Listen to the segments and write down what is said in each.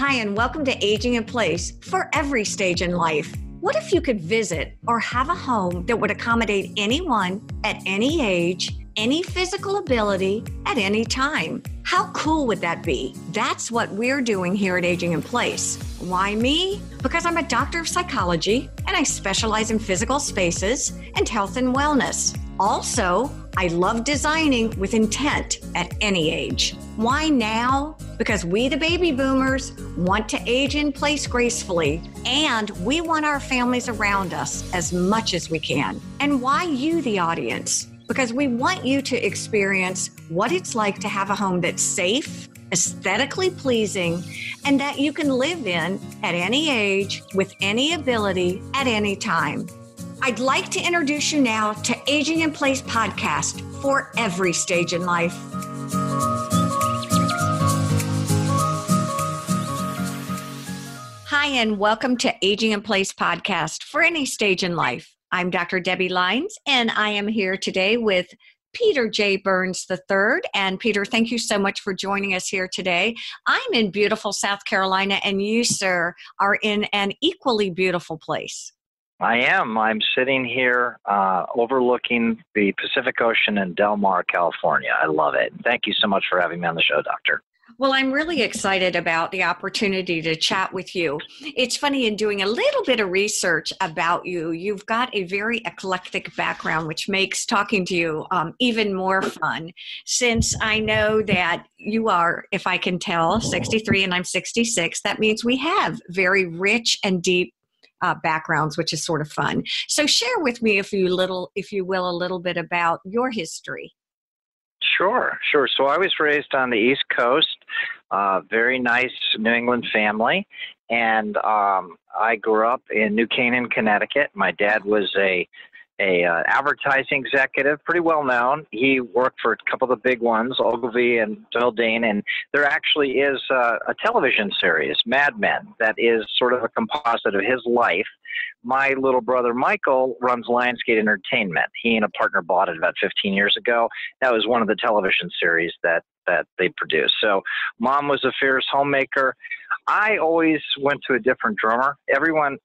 Hi, and welcome to Aging in Place for every stage in life. What if you could visit or have a home that would accommodate anyone at any age, any physical ability, at any time? How cool would that be? That's what we're doing here at Aging in Place. Why me? Because I'm a doctor of psychology and I specialize in physical spaces and health and wellness. Also, I love designing with intent at any age. Why now? Because we, the baby boomers, want to age in place gracefully, and we want our families around us as much as we can. And why you, the audience? Because we want you to experience what it's like to have a home that's safe, aesthetically pleasing, and that you can live in at any age, with any ability, at any time. I'd like to introduce you now to Aging in Place podcast for every stage in life. Hi, and welcome to Aging in Place podcast for any stage in life. I'm Dr. Debbie Lyons, and I am here today with Peter J. Burns III. And Peter, thank you so much for joining us here today. I'm in beautiful South Carolina, and you, sir, are in an equally beautiful place. I am. I'm sitting here overlooking the Pacific Ocean in Del Mar, California. I love it. Thank you so much for having me on the show, Doctor. Well, I'm really excited about the opportunity to chat with you. It's funny, in doing a little bit of research about you, you've got a very eclectic background, which makes talking to you even more fun, since I know that you are, if I can tell, 63 and I'm 66. That means we have very rich and deep backgrounds, which is sort of fun. So share with me, if you will, a little bit about your history. Sure. So I was raised on the East Coast, very nice New England family, and I grew up in New Canaan, Connecticut. My dad was a advertising executive, pretty well known. He worked for a couple of the big ones, Ogilvy and Geraldine, and there actually is a television series, Mad Men, that is sort of a composite of his life. My little brother Michael runs Lionsgate Entertainment. He and a partner bought it about 15 years ago. That was one of the television series that they produced. So Mom was a fierce homemaker. I always went to a different drummer. Everyone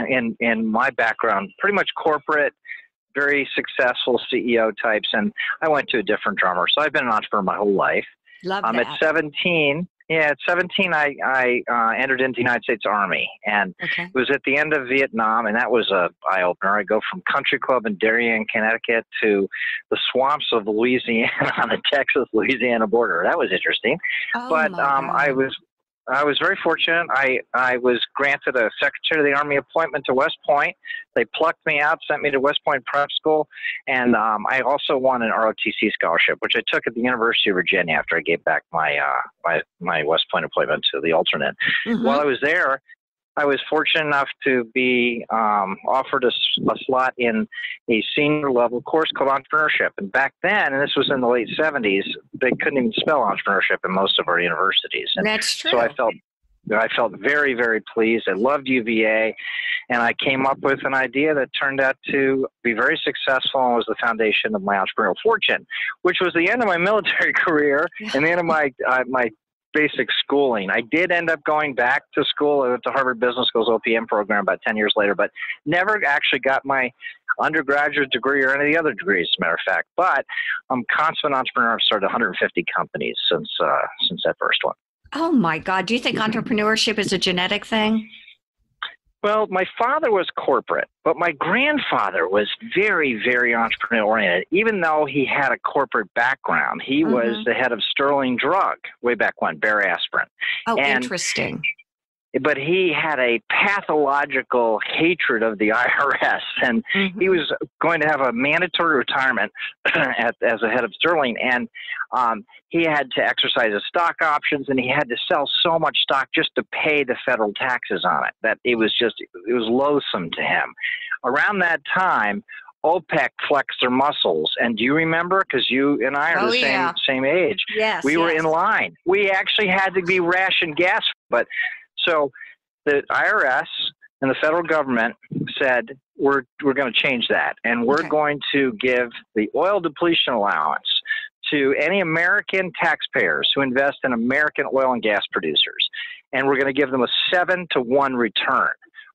in my background, pretty much corporate, very successful CEO types, and I went to a different drummer. So I've been an entrepreneur my whole life. Love that. At 17, I entered into the United States Army, and It was at the end of Vietnam, and that was an eye-opener. I go from country club in Darien, Connecticut, to the swamps of Louisiana on the Texas-Louisiana border. That was interesting. I was very fortunate. I was granted a Secretary of the Army appointment to West Point. They plucked me out, sent me to West Point Prep School, and I also won an ROTC scholarship, which I took at the University of Virginia after I gave back my West Point appointment to the alternate. Mm-hmm. While I was there, I was fortunate enough to be offered a slot in a senior level course called entrepreneurship. And back then, and this was in the late 70s, they couldn't even spell entrepreneurship in most of our universities. And that's true. So I felt very, very pleased. I loved UVA, and I came up with an idea that turned out to be very successful and was the foundation of my entrepreneurial fortune, which was the end of my military career and the end of my basic schooling. I did end up going back to school. I went to Harvard Business School's OPM program about 10 years later, but never actually got my undergraduate degree or any of the other degrees, as a matter of fact. But I'm a consummate entrepreneur. I've started 150 companies since that first one. Oh my God. Do you think entrepreneurship is a genetic thing? Well, my father was corporate, but my grandfather was very, very entrepreneurial-oriented. Even though he had a corporate background, he was the head of Sterling Drug way back when, Bear Aspirin. Oh, interesting. But he had a pathological hatred of the IRS, and he was going to have a mandatory retirement as a head of Sterling, and he had to exercise his stock options, and he had to sell so much stock just to pay the federal taxes on it that it was loathsome to him. Around that time, OPEC flexed their muscles. And do you remember? Because you and I are the same age. Yes, we were in line. We actually had to be rationed gas. But so the IRS and the federal government said, we're going to change that. And we're going to give the oil depletion allowance to any American taxpayers who invest in American oil and gas producers. and we're going to give them a 7-to-1 return.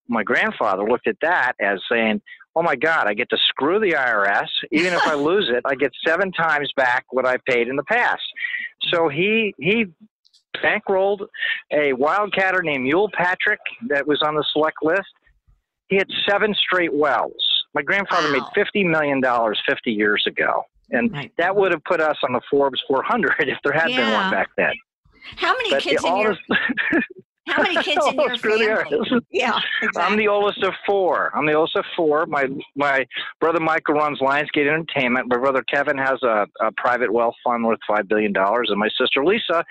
My grandfather looked at that as saying, oh my God, I get to screw the IRS. Even if I lose it, I get 7 times back what I paid in the past. So he bankrolled a wildcatter named Mule Patrick that was on the select list. He had 7 straight wells. My grandfather made $50 million 50 years ago. And that would have put us on the Forbes 400 if there had been one back then. How many kids in your How many kids in your family? Yeah, exactly. I'm the oldest of 4. My brother Michael runs Lionsgate Entertainment. My brother Kevin has a private wealth fund worth $5 billion. And my sister Lisa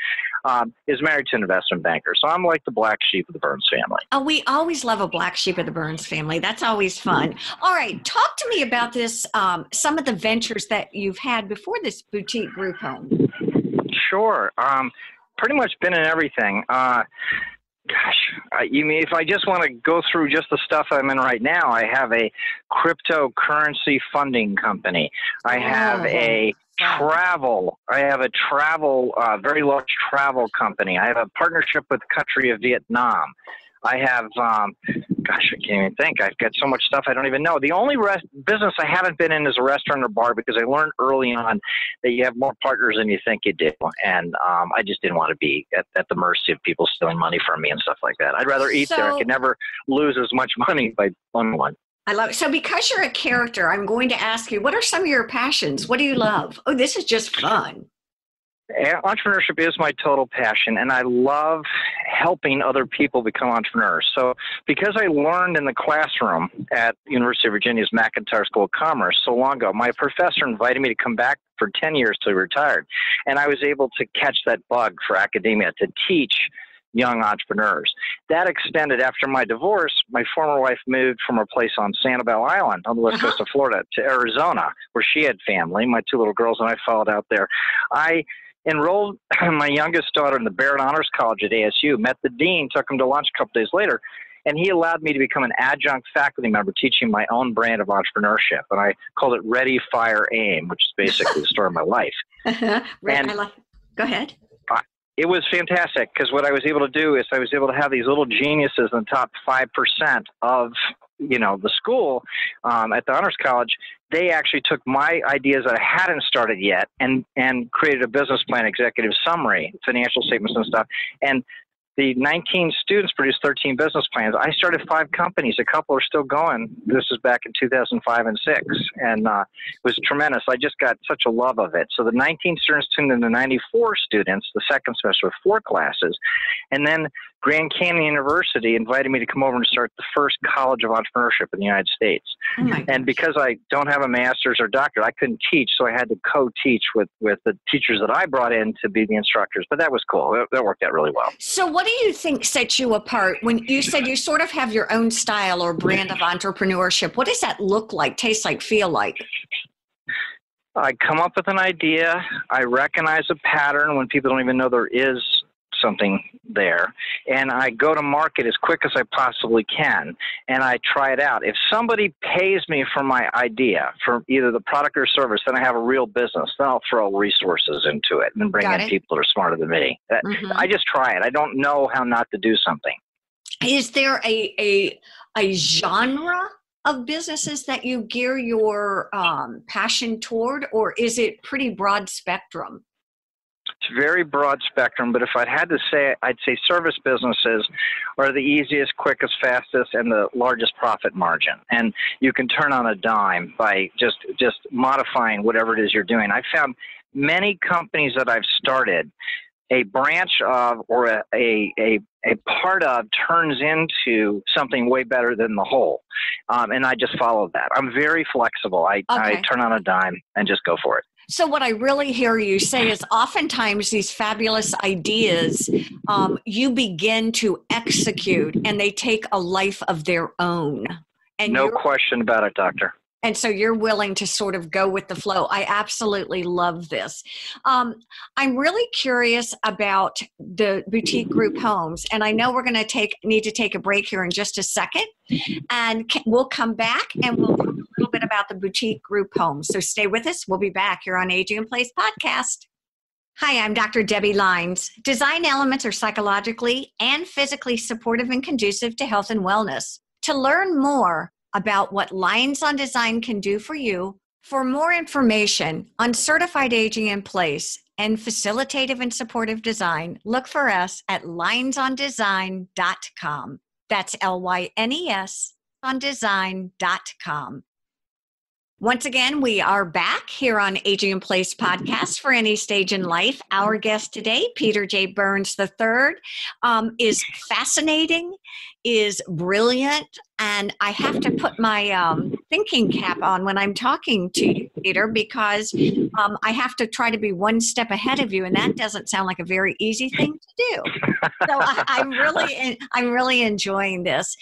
is married to an investment banker. So I'm like the black sheep of the Burns family. Oh, we always love a black sheep of the Burns family. That's always fun. All right. Talk to me about this, some of the ventures that you've had before this boutique group home. Sure. Pretty much been in everything. You mean if I just want to go through just the stuff I'm in right now, I have a cryptocurrency funding company. I have a very large travel company. I have a partnership with the country of Vietnam. I have, I can't even think. I've got so much stuff I don't even know. The only business I haven't been in is a restaurant or bar because I learned early on that you have more partners than you think you do. And I just didn't want to be at the mercy of people stealing money from me and stuff like that. I'd rather eat there. I could never lose as much money by owning one. I love it. So because you're a character, I'm going to ask you, what are some of your passions? What do you love? Oh, this is just fun. Entrepreneurship is my total passion, and I love helping other people become entrepreneurs. So because I learned in the classroom at University of Virginia's McIntire School of Commerce so long ago, my professor invited me to come back for 10 years till he retired. And I was able to catch that bug for academia to teach young entrepreneurs. That extended after my divorce. My former wife moved from her place on Sanibel Island on the west coast of Florida to Arizona, where she had family. My 2 little girls and I followed out there. I enrolled my youngest daughter in the Barrett Honors College at ASU, met the dean, took him to lunch a couple days later, and he allowed me to become an adjunct faculty member teaching my own brand of entrepreneurship. And I called it Ready, Fire, Aim, which is basically the story of my life. Go ahead. It was fantastic because what I was able to do is I was able to have these little geniuses in the top 5% of the school at the Honors College. They actually took my ideas that I hadn't started yet and created a business plan, executive summary, financial statements and stuff. And the 19 students produced 13 business plans. I started 5 companies. A couple are still going. This is back in 2005 and 6. And it was tremendous. I just got such a love of it. So the 19 students turned into 94 students the second semester with 4 classes. And then Grand Canyon University invited me to come over and start the first college of entrepreneurship in the United States. And because I don't have a master's or doctorate, I couldn't teach, so I had to co-teach with the teachers that I brought in to be the instructors. But that was cool. That worked out really well. So what do you think sets you apart when you said you sort of have your own style or brand of entrepreneurship? What does that look like, taste like, feel like? I come up with an idea. I recognize a pattern when people don't even know there is something there, and I go to market as quick as I possibly can, and I try it out. If somebody pays me for my idea, for either the product or service, then I have a real business. Then I'll throw resources into it and bring in people that are smarter than me. I just try it. I don't know how not to do something. Is there a genre of businesses that you gear your passion toward, or is it pretty broad spectrum? It's very broad spectrum, but if I had to say, I'd say service businesses are the easiest, quickest, fastest, and the largest profit margin. And you can turn on a dime by just modifying whatever it is you're doing. I found many companies that I've started, a branch of or a part of turns into something way better than the whole. And I just follow that. I'm very flexible. I turn on a dime and just go for it. So what I really hear you say is oftentimes these fabulous ideas, you begin to execute and they take a life of their own. And no question about it, Doctor. And so you're willing to sort of go with the flow. I absolutely love this. I'm really curious about the boutique group homes. And I know we're going to need to take a break here in just a second. And we'll come back and we'll talk a little bit about the boutique group homes. So stay with us. We'll be back here on Aging in Place podcast. Hi, I'm Dr. Debbie Lines. Design elements are psychologically and physically supportive and conducive to health and wellness. To learn more about what Lines on Design can do for you, for more information on certified aging in place and facilitative and supportive design, look for us at linesondesign.com. That's LYNES on design.com. Once again, we are back here on Aging in Place podcast for any stage in life. Our guest today, Peter J. Burns III, is fascinating, is brilliant, and I have to put my thinking cap on when I'm talking to you, Peter, because I have to try to be one step ahead of you, and that doesn't sound like a very easy thing to do. So I'm really enjoying this.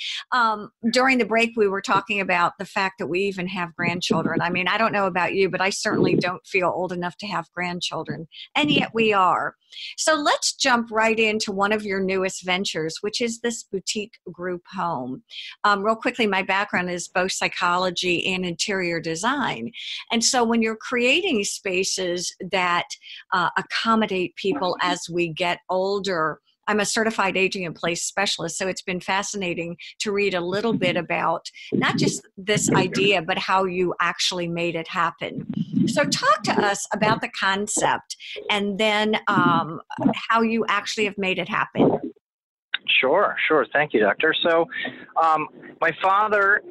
During the break, we were talking about the fact that we even have grandchildren. I mean, I don't know about you, but I certainly don't feel old enough to have grandchildren, and yet we are. So let's jump right into one of your newest ventures, which is this boutique group home. Real quickly, my background is both psychology and interior design. And so when you're creating spaces that accommodate people as we get older, I'm a certified aging in place specialist, so it's been fascinating to read a little bit about not just this idea, but how you actually made it happen. So talk to us about the concept and then how you actually have made it happen. Sure. Thank you, Doctor. So my father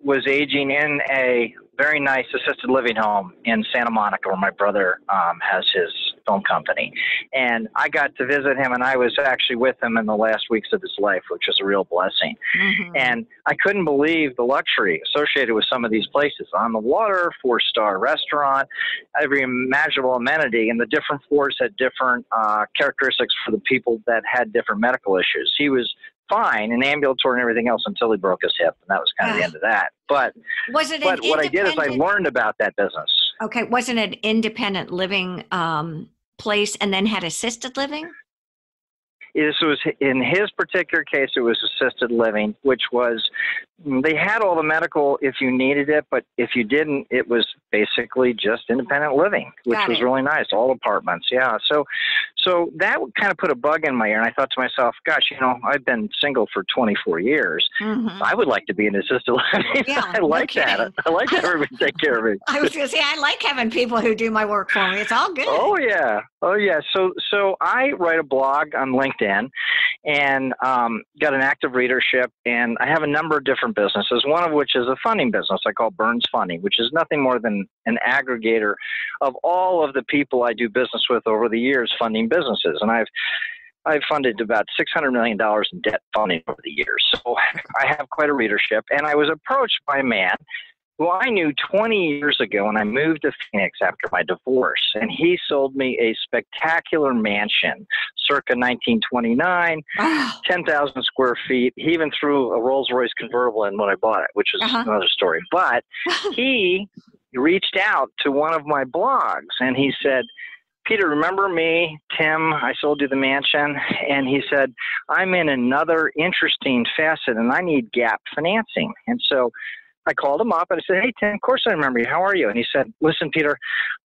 was aging in a very nice assisted living home in Santa Monica, where my brother has his film company. And I got to visit him, and I was actually with him in the last weeks of his life, which was a real blessing. Mm-hmm. And I couldn't believe the luxury associated with some of these places. On the water, 4-star restaurant, every imaginable amenity, and the different floors had different characteristics for the people that had different medical issues. He was fine and ambulatory and everything else until he broke his hip, and that was kind of the end of that. But what I did is I learned about that business. Okay, wasn't it an independent living place and then had assisted living? This was, in his particular case, it was assisted living, which was, they had all the medical if you needed it, but if you didn't, it was basically just independent living, which was really nice, all apartments. Yeah. So that kind of put a bug in my ear, and I thought to myself, gosh, I've been single for 24 years. Mm-hmm. I would like to be in assisted living. Yeah, I like that. I like that everybody take care of me. I was going to say, I like having people who do my work for me. It's all good. Oh, yeah. So I write a blog on LinkedIn and got an active readership, and I have a number of different businesses, one of which is a funding business I call Burns Funding, which is nothing more than an aggregator of all of the people I do business with over the years funding businesses. And I've funded about $600 million in debt funding over the years. So I have quite a readership. And I was approached by a man who I knew 20 years ago when I moved to Phoenix after my divorce. And he sold me a spectacular mansion, circa 1929, 10,000 square feet. He even threw a Rolls-Royce convertible in when I bought it, which is another story. But he reached out to one of my blogs, and he said, Peter, remember me, Tim? I sold you the mansion. And he said, I'm in another interesting facet, and I need gap financing. And so I called him up and I said, hey, Tim, of course I remember you. How are you? And he said, listen, Peter,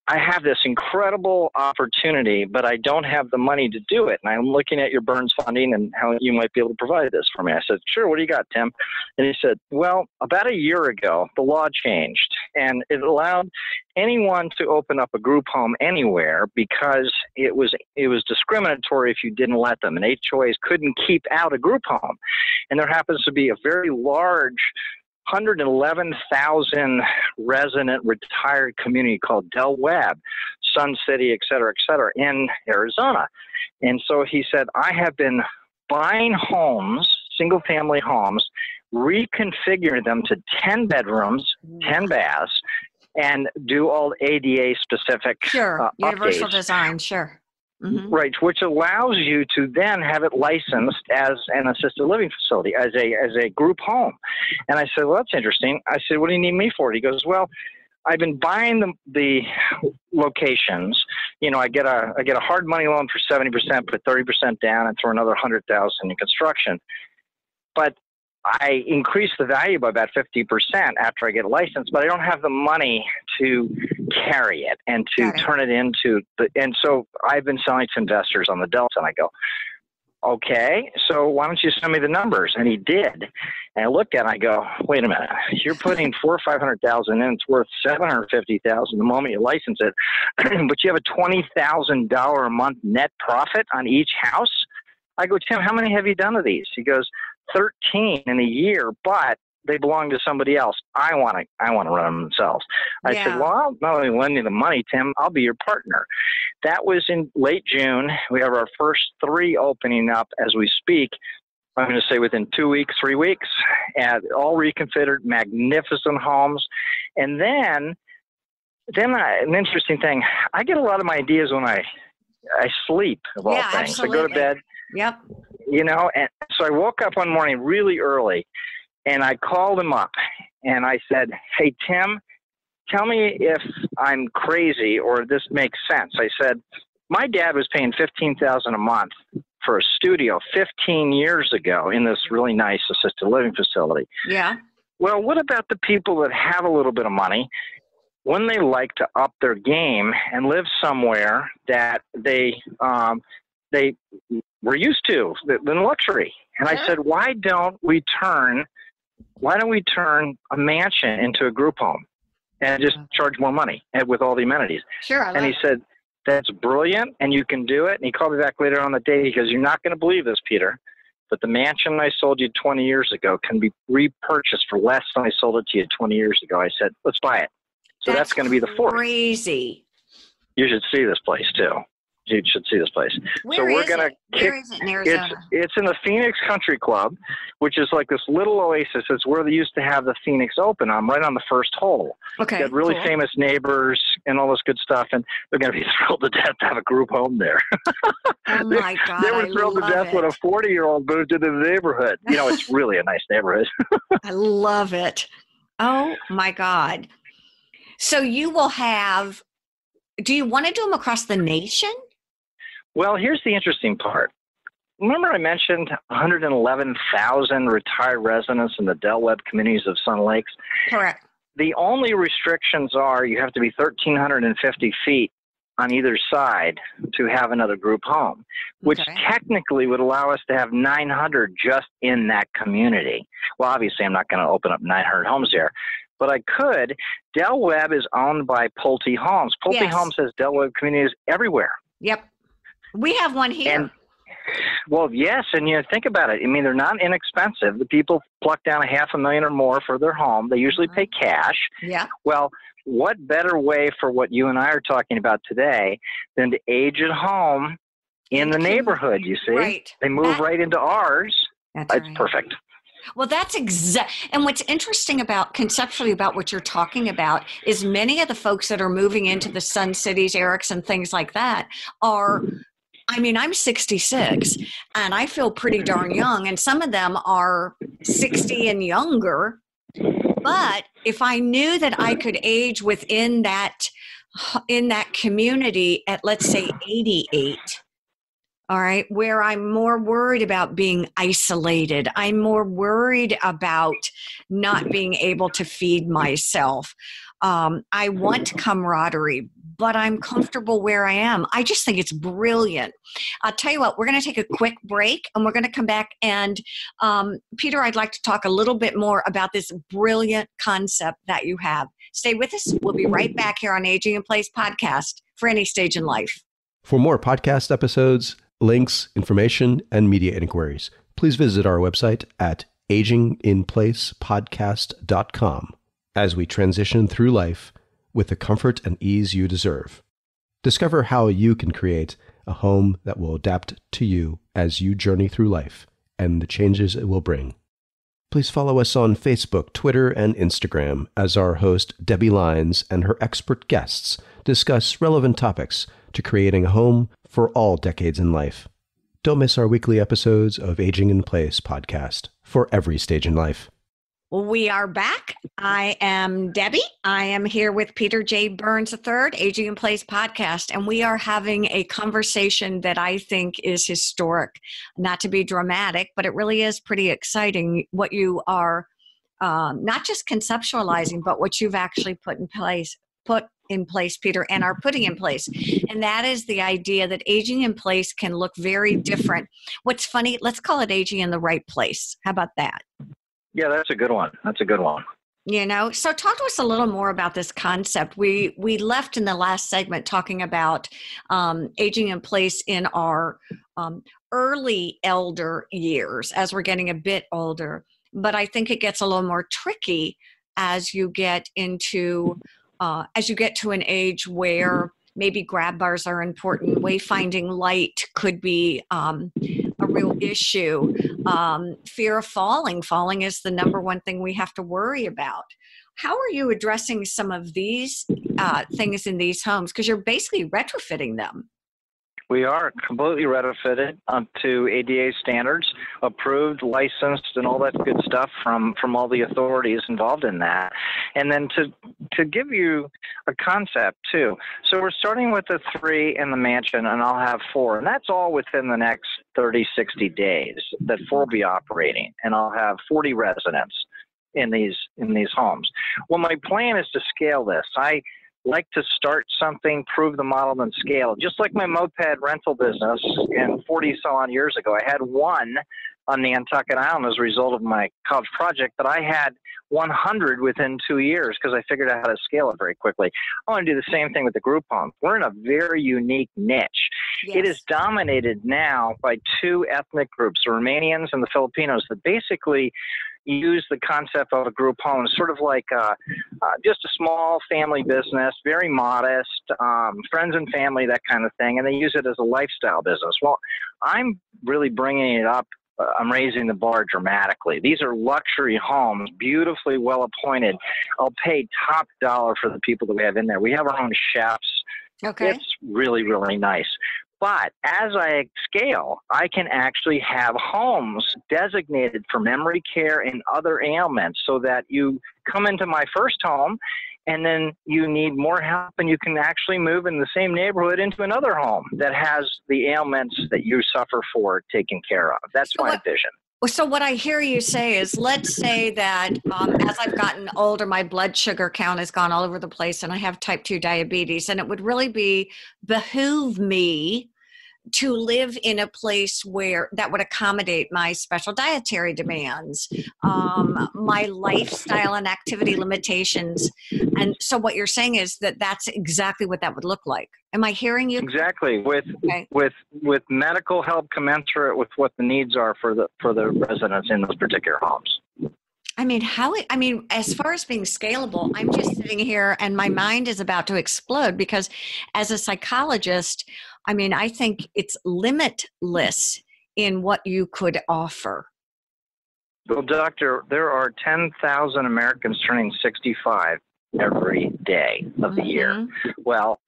I have this incredible opportunity, but I don't have the money to do it. And I'm looking at your Burns Funding and how you might be able to provide this for me. I said, sure, what do you got, Tim? And he said, well, about a year ago, the law changed, and it allowed anyone to open up a group home anywhere because it was discriminatory if you didn't let them. And HOAs couldn't keep out a group home. And there happens to be a very large 111,000 resident retired community called Del Webb, Sun City, et cetera, in Arizona. And so he said, I have been buying homes, single-family homes, reconfigure them to 10 bedrooms, 10 baths, and do all ADA-specific universal updates. Design, sure. Mm-hmm. Right, which allows you to then have it licensed as an assisted living facility, as a group home. And I said, well, that's interesting. I said, what do you need me for? He goes, well, I've been buying the locations. I get a hard money loan for 70%, put 30% down, and throw another $100,000 in construction. But I increase the value by about 50% after I get licensed, but I don't have the money to carry it and to turn it into and so I've been selling to investors on the Delta, and I go, okay, so why don't you send me the numbers? And he did. And I looked at it and I go, wait a minute, you're putting $400,000 or $500,000 in, it's worth $750,000 the moment you license it, but you have a $20,000 a month net profit on each house? I go, Tim, how many have you done of these? He goes, 13 in a year, but they belong to somebody else. I want to run them themselves. I said, well, I'll not only lend you the money, Tim, I'll be your partner. That was in late June. We have our first 3 opening up as we speak. I'm going to say within 2 weeks, 3 weeks, and all reconfigured, magnificent homes. And then an interesting thing, I get a lot of my ideas when I sleep, of all things. Absolutely. I go to bed. Yep. And so I woke up one morning really early, and I called him up, and I said, hey, Tim, tell me if I'm crazy or this makes sense. I said, my dad was paying $15,000 a month for a studio 15 years ago in this really nice assisted living facility. Yeah. Well, what about the people that have a little bit of money when they like to up their game and live somewhere that they were used to, the luxury? And I said, why don't we turn a mansion into a group home and just charge more money with all the amenities? Sure. And he said, that's brilliant, and you can do it. And he called me back later on the day. He goes, you're not going to believe this, Peter, but the mansion I sold you 20 years ago can be repurchased for less than I sold it to you 20 years ago. I said, let's buy it. So that's going to be the 4th. Crazy. You should see this place, too. You should see this place. Where is it in Arizona? It's in the Phoenix Country Club, which is like this little oasis. It's where they used to have the Phoenix Open. I'm right on the first hole. Okay. Got really famous neighbors and all this good stuff, and they're going to be thrilled to death to have a group home there. Oh my God! They were thrilled to death when a 40-year-old moved into the neighborhood. It's really a nice neighborhood. I love it. Oh my God! So you will have. Do you want to do them across the nation? Well, here's the interesting part. Remember I mentioned 111,000 retired residents in the Del Webb communities of Sun Lakes? Correct. The only restrictions are you have to be 1,350 feet on either side to have another group home, which technically would allow us to have 900 just in that community. Well, obviously, I'm not going to open up 900 homes there, but I could. Del Webb is owned by Pulte Homes. Pulte Homes has Del Webb communities everywhere. Yep. We have one here. Well, yes, and think about it. I mean, they're not inexpensive. The people pluck down $500,000 or more for their home. They usually pay cash. Yeah. Well, what better way for what you and I are talking about today than to age at home in the neighborhood, you see? Right. They move right into ours. It's perfect. Well, that's and what's interesting conceptually about what you're talking about is many of the folks that are moving into the Sun Cities, Erickson, things like that I'm 66 and I feel pretty darn young, and some of them are 60 and younger. But if I knew that I could age in that community at, let's say, 88, all right, where I'm more worried about being isolated, I'm more worried about not being able to feed myself. I want camaraderie, but I'm comfortable where I am. I just think it's brilliant. I'll tell you what, we're going to take a quick break and we're going to come back. And Peter, I'd like to talk a little bit more about this brilliant concept that you have. Stay with us. We'll be right back here on Aging in Place podcast for any stage in life. For more podcast episodes, links, information, and media inquiries, please visit our website at aginginplacepodcast.com as we transition through life with the comfort and ease you deserve. Discover how you can create a home that will adapt to you as you journey through life and the changes it will bring. Please follow us on Facebook, Twitter, and Instagram as our host, Debbie Lyons, and her expert guests discuss relevant topics to creating a home for all decades in life. Don't miss our weekly episodes of Aging in Place podcast for every stage in life. We are back. I am Debbie. I am here with Peter J. Burns III, Aging in Place podcast, and we are having a conversation that I think is historic. Not to be dramatic, but it really is pretty exciting what you are not just conceptualizing, but what you've actually put in place, Peter, and are putting in place. And that is the idea that aging in place can look very different. What's funny, let's call it aging in the right place. How about that? Yeah, that's a good one. So talk to us a little more about this concept. We left in the last segment talking about aging in place in our early elder years as we're getting a bit older. But I think it gets a little more tricky as you get to an age where maybe grab bars are important. Wayfinding light could be a real issue. Fear of falling. Falling is the number one thing we have to worry about. How are you addressing some of these things in these homes? Because you're basically retrofitting them. We are completely retrofitted to ADA standards, approved, licensed, and all that good stuff from all the authorities involved in that. And then to give you a concept too. So we're starting with the 3 in the mansion, and I'll have 4, and that's all within the next 30, 60 days that 4 will be operating, and I'll have 40 residents in these homes. Well, my plan is to scale this. I like to start something, prove the model, then scale. Just like my moped rental business in 40 so on years ago, I had one on the Nantucket Island as a result of my college project, but I had 100 within 2 years because I figured out how to scale it very quickly. I want to do the same thing with the group home. We're in a very unique niche. Yes. It is dominated now by 2 ethnic groups, the Romanians and the Filipinos, that basically use the concept of a group home, sort of like just a small family business, very modest, friends and family, that kind of thing, and they use it as a lifestyle business. Well, I'm really bringing it up. I'm raising the bar dramatically. These are luxury homes, beautifully well appointed. I'll pay top dollar for the people that we have in there. We have our own chefs. Okay. It's really, really nice. But as I scale, I can actually have homes designated for memory care and other ailments so that you come into my first home and then you need more help and you can actually move in the same neighborhood into another home that has the ailments that you suffer for taken care of. That's my vision. So what I hear you say is, let's say that as I've gotten older, my blood sugar count has gone all over the place and I have type 2 diabetes, and it would really behoove me to live in a place where that would accommodate my special dietary demands, my lifestyle and activity limitations. And so what you're saying is that that's exactly what that would look like. Am I hearing you? Exactly. With medical help commensurate with what the needs are for the residents in those particular homes. I mean, as far as being scalable, I'm just sitting here and my mind is about to explode because as a psychologist, I think it's limitless in what you could offer. Well, doctor, there are 10,000 Americans turning 65 every day of the year. Well,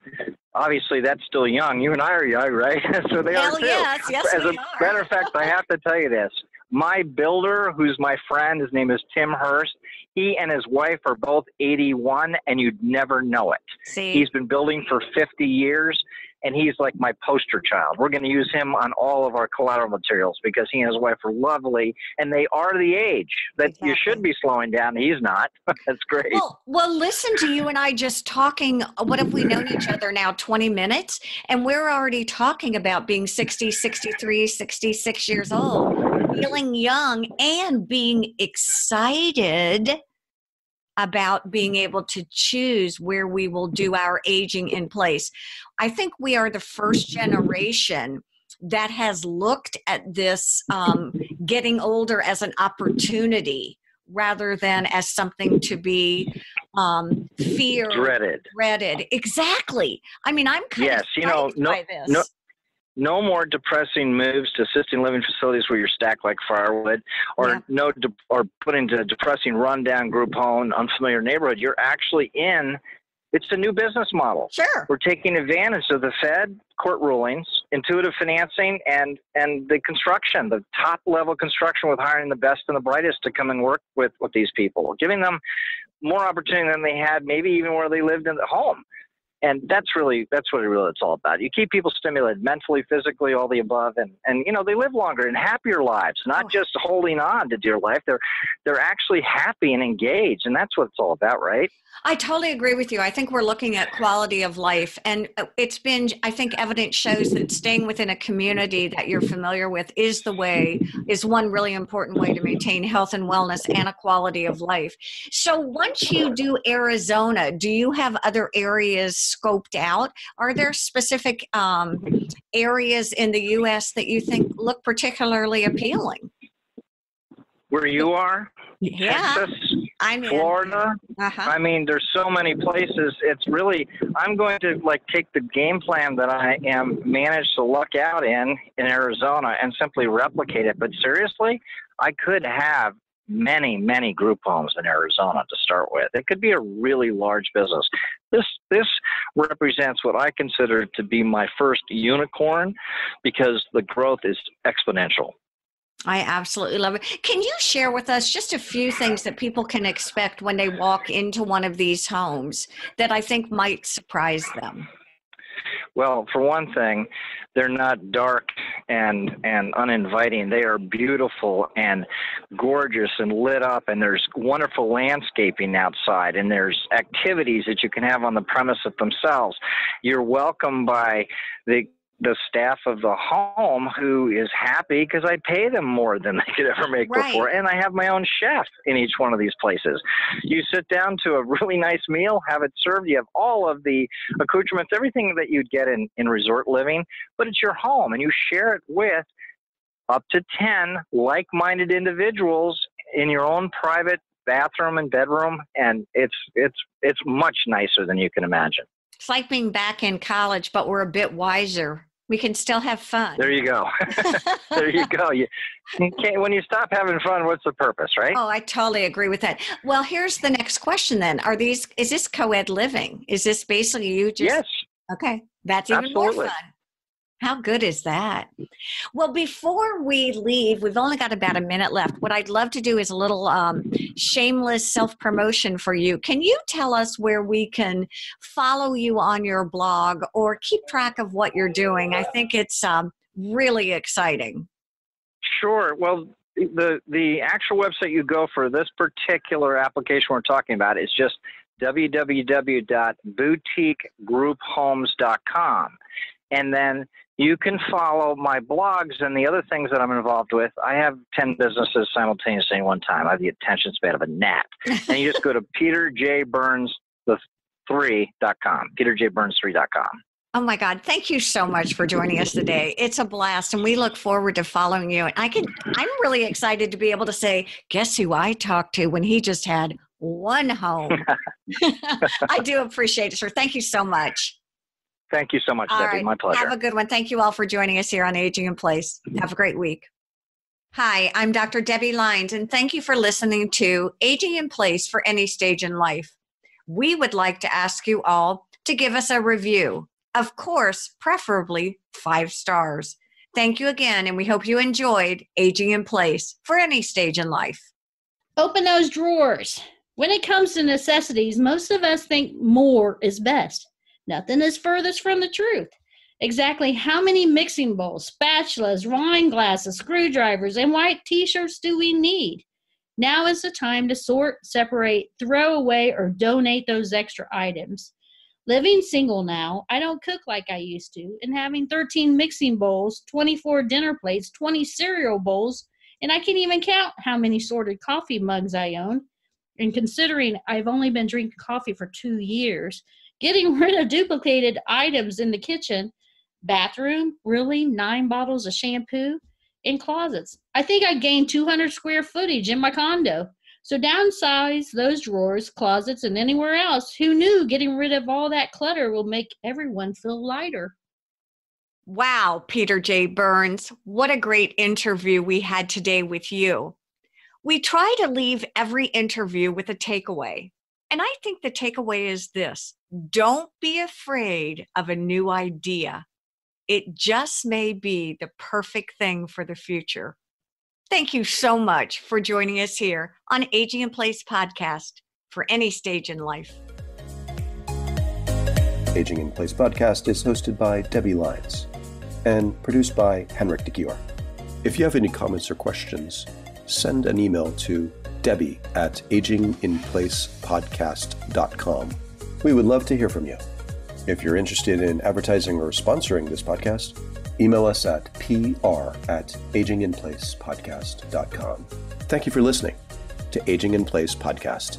obviously that's still young. You and I are young, right? So they are too. Yes, As a matter of fact, I have to tell you this. My builder, who's my friend, his name is Tim Hurst. He and his wife are both 81, and you'd never know it. See? He's been building for 50 years, and he's like my poster child. We're going to use him on all of our collateral materials because he and his wife are lovely, and they are the age that you should be slowing down. He's not. That's great. Well, listen to you and I just talking. What have we known each other now 20 minutes? And we're already talking about being 60, 63, 66 years old, feeling young and being excited about being able to choose where we will do our aging in place. I think we are the first generation that has looked at this getting older as an opportunity rather than as something to be dreaded. Exactly. I'm kind of excited by this. No more depressing moves to assisted living facilities where you're stacked like firewood, or or put into a depressing rundown group home, unfamiliar neighborhood. You're actually in It's a new business model. Sure. We're taking advantage of the Fed court rulings, intuitive financing, and the construction, the top level construction, with hiring the best and the brightest to come and work with these people, giving them more opportunity than they had, maybe even where they lived in the home. And that's what it's all about. You keep people stimulated mentally, physically, all the above, and they live longer and happier lives, not just holding on to dear life. They're actually happy and engaged, and that's what it's all about, right? I totally agree with you. I think we're looking at quality of life, and I think evidence shows that staying within a community that you're familiar with is one really important way to maintain health and wellness and a quality of life. So once you do Arizona, do you have other areas scoped out? Are there specific areas in the U.S. that you think look particularly appealing? Where you are? Yeah. Texas, Florida. Uh-huh. I mean, there's so many places. It's really, I'm going to take the game plan that I am managed to luck out in Arizona and simply replicate it. But seriously, I could have many, many group homes in Arizona to start with. It could be a really large business. This represents what I consider to be my first unicorn, because the growth is exponential. I absolutely love it. Can you share with us just a few things that people can expect when they walk into one of these homes that I think might surprise them? Well, for one thing, they're not dark and uninviting. They are beautiful and gorgeous and lit up, and there's wonderful landscaping outside, and there's activities that you can have on the premises themselves. You're welcomed by the staff of the home, who is happy because I pay them more than they could ever make before. And I have my own chef in each one of these places. You sit down to a really nice meal, have it served. You have all of the accoutrements, everything that you'd get in resort living, but it's your home, and you share it with up to 10 like-minded individuals in your own private bathroom and bedroom. And it's much nicer than you can imagine. It's like being back in college, but we're a bit wiser. We can still have fun. There you go. There you go. You can't, when you stop having fun, what's the purpose, right? Oh, I totally agree with that. Well, here's the next question then. Is this co-ed living? Is this basically you just? Yes. Okay. That's even more fun. How good is that? Well, before we leave, we've only got about a minute left. What I'd love to do is a little shameless self-promotion for you. Can you tell us where we can follow you on your blog or keep track of what you're doing? I think it's really exciting. Sure. Well, the actual website you go for this particular application we're talking about is just www.boutiquegrouphomes.com. And then you can follow my blogs and the other things that I'm involved with. I have 10 businesses simultaneously at one time. I have the attention span of a gnat. And you just go to peterjburns3.com, peterjburns3.com. Oh my God. Thank you so much for joining us today. It's a blast, and we look forward to following you. And I'm really excited to be able to say, guess who I talked to when he just had one home. I do appreciate it, sir. Thank you so much. Thank you so much, Debbie. Right. My pleasure. Have a good one. Thank you all for joining us here on Aging in Place. Have a great week. Hi, I'm Dr. Debbie Lyons, and thank you for listening to Aging in Place for Any Stage in Life. We would like to ask you all to give us a review. Of course, preferably 5 stars. Thank you again, and we hope you enjoyed Aging in Place for Any Stage in Life. Open those drawers. When it comes to necessities, most of us think more is best. Nothing is furthest from the truth. Exactly how many mixing bowls, spatulas, wine glasses, screwdrivers, and white t-shirts do we need? Now is the time to sort, separate, throw away, or donate those extra items. Living single now, I don't cook like I used to, and having 13 mixing bowls, 24 dinner plates, 20 cereal bowls, and I can't even count how many sorted coffee mugs I own. And considering I've only been drinking coffee for 2 years, getting rid of duplicated items in the kitchen, bathroom, really 9 bottles of shampoo, and closets. I think I gained 200 square footage in my condo. So downsize those drawers, closets, and anywhere else. Who knew getting rid of all that clutter will make everyone feel lighter? Wow, Peter J. Burns, what a great interview we had today with you. We try to leave every interview with a takeaway. And I think the takeaway is this: don't be afraid of a new idea. It just may be the perfect thing for the future. Thank you so much for joining us here on Aging in Place podcast for any stage in life. Aging in Place podcast is hosted by Debbie Lyons and produced by Henrik de Gior. If you have any comments or questions, send an email to Debbie at aginginplacepodcast.com. We would love to hear from you. If you're interested in advertising or sponsoring this podcast, email us at pr@aginginplacepodcast.com. Thank you for listening to Aging in Place Podcast.